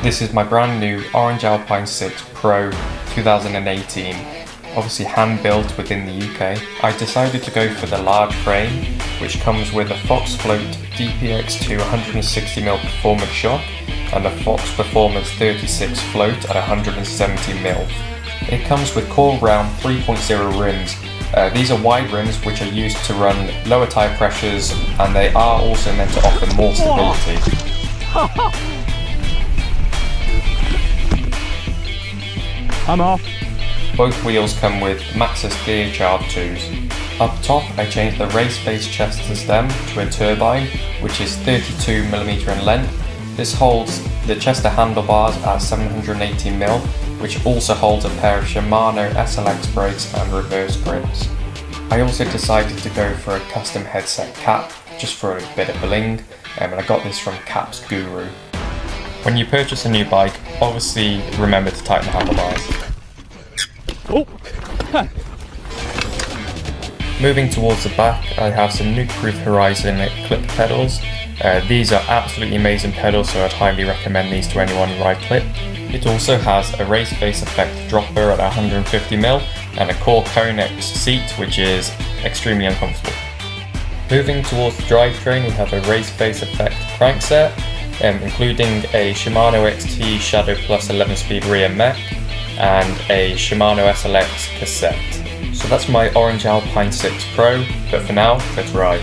This is my brand new orange Alpine 6 Pro 2018, obviously hand built within the UK. I decided to go for the large frame, which comes with a Fox Float DPX2 160mm performance shock and a Fox Performance 36 float at 170mm. It comes with core round 3.0 rims. These are wide rims which are used to run lower tyre pressures, and they are also meant to offer more stability. I'm off. Both wheels come with Maxxis DHR2s. Up top I changed the race face chest and stem to a Tubine, which is 32mm in length. This holds the Chester handlebars at 718mm, which also holds a pair of Shimano SLX brakes and reverse grips. I also decided to go for a custom headset cap, just for a bit of bling, and I got this from Caps Guru. When you purchase a new bike, obviously remember to tighten the handlebars. Oh. Moving towards the back, I have some Nuke-Proof Horizon clip pedals. These are absolutely amazing pedals, so I'd highly recommend these to anyone who ride clip. It also has a race face effect dropper at 150mm and a core Conex seat, which is extremely uncomfortable. Moving towards the drivetrain, we have a race face effect crankset, including a Shimano XT Shadow Plus 11-speed rear Mech and a Shimano SLX Cassette. So that's my orange Alpine 6 Pro, but for now, let's ride.